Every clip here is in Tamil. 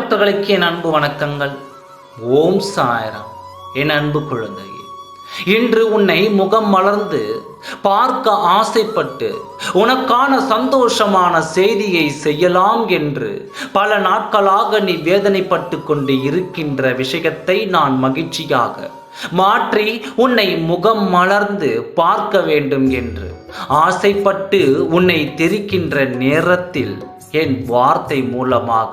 பக்தர்களுக்கு என் அன்பு வணக்கங்கள். ஓம் சாய்ராம். என் அன்பு குழந்தையே, இன்று உன்னை முகம் மலர்ந்து பார்க்க ஆசைப்பட்டு உனக்கான சந்தோஷமான செய்தியை செய்யலாம் என்று பல நாட்களாக நீ வேதனைப்பட்டு கொண்டு இருக்கின்ற விஷயத்தை நான் மகிழ்ச்சியாக மாற்றி உன்னை முகம் மலர்ந்து பார்க்க வேண்டும் என்று ஆசைப்பட்டு உன்னை தெரிக்கின்ற நேரத்தில் என் வார்த்தை மூலமாக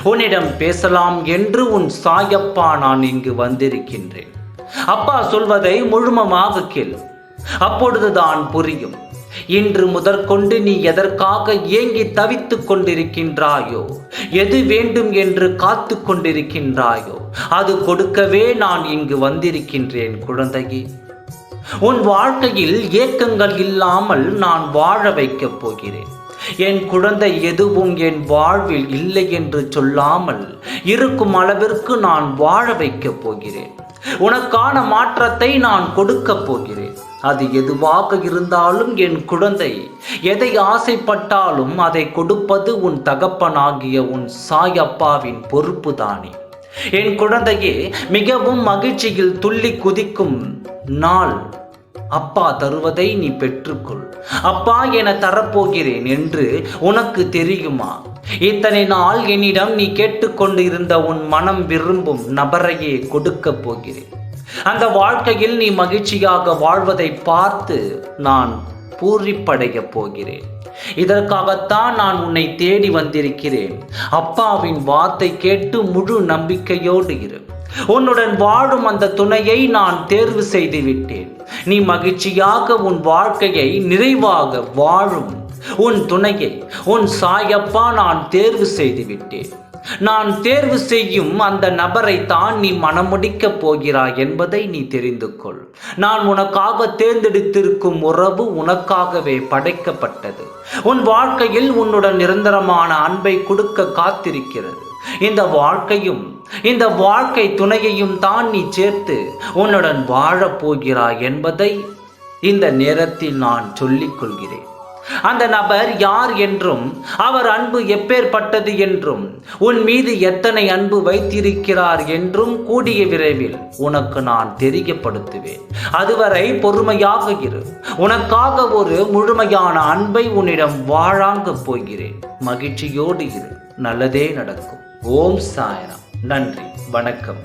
உன்னிடம் பேசலாம் என்று உன் சாயப்பா நான் இங்கு வந்திருக்கின்றேன். அப்பா சொல்வதை முழுமையாக கேள், அப்பொழுதுதான் புரியும். இன்று முதற்கொண்டு நீ எதற்காக ஏங்கி தவித்துக் கொண்டிருக்கின்றாயோ, எது வேண்டும் என்று காத்து கொண்டிருக்கின்றாயோ அது கொடுக்கவே நான் இங்கு வந்திருக்கின்றேன் குழந்தையே. உன் வாழ்க்கையில் ஏக்கங்கள் இல்லாமல் நான் வாழ வைக்கப் போகிறேன். என் குழந்தை, எதுவும் என் வாழ்வில் இல்லை என்று சொல்லாமல் இருக்கும் அளவிற்கு நான் வாழ வைக்கப் போகிறேன். உனக்கான மாற்றத்தை நான் கொடுக்கப் போகிறேன். அது எதுவாக இருந்தாலும் என் குழந்தை, எதை ஆசைப்பட்டாலும் அதை கொடுப்பது உன் தகப்பனாகிய உன் சாயப்பாவின் பொறுப்பு தானே. என் குழந்தையே, மிகவும் மகிழ்ச்சியில் துள்ளி குதிக்கும் நாள் அப்பா தருவதை நீ பெற்றுக்கொள். அப்பா என தரப்போகிறேன் என்று உனக்கு தெரியுமா? இத்தனை நாள் என்னிடம் நீ கேட்டுக்கொண்டு இருந்த உன் மனம் விரும்பும் நபரையே கொடுக்கப் போகிறேன். அந்த வாழ்க்கையில் நீ மகிழ்ச்சியாக வாழ்வதை பார்த்து நான் பூரிப்படைய போகிறேன். இதற்காகத்தான் நான் உன்னை தேடி வந்திருக்கிறேன். அப்பாவின் வார்த்தை கேட்டு முழு நம்பிக்கையோடு இரு. உன்னுடன் வாழும் அந்த துணையை நான் தேர்வு செய்து விட்டேன். நீ மகிழ்ச்சியாக உன் வாழ்க்கையை நிறைவாக வாழும் உன் துணையை உன் சாயப்பா நான் தேர்வு செய்து விட்டேன். நான் தேர்வு செய்யும் அந்த நபரை தான் நீ மனமுடிக்கப் போகிறாய் என்பதை நீ தெரிந்து கொள். நான் உனக்காக தேர்ந்தெடுத்திருக்கும் உறவு உனக்காகவே படைக்கப்பட்டது. உன் வாழ்க்கையில் உன்னுடன் நிரந்தரமான அன்பை கொடுக்க காத்திருக்கிறது. இந்த வாழ்க்கையும் இந்த வாழ்க்கை துணையையும் தான் நீ சேர்த்து உன்னுடன் வாழப் போகிறாய் என்பதை இந்த நேரத்தில் நான் சொல்லிக் கொள்கிறேன். அந்த நபர் யார் என்றும் அவர் அன்பு எப்பேற்பட்டது என்றும் உன் மீது எத்தனை அன்பு வைத்திருக்கிறார் என்றும் கூடிய விரைவில் உனக்கு நான் தெரியப்படுத்துவேன். அதுவரை பொறுமையாக இரு. உனக்காக ஒரு முழுமையான அன்பை உன்னிடம் வாழாங்க போகிறேன். மகிழ்ச்சியோடு இரு. நல்லதே நடக்கும். ஓம் சாய்ராம். நன்றி, வணக்கம்.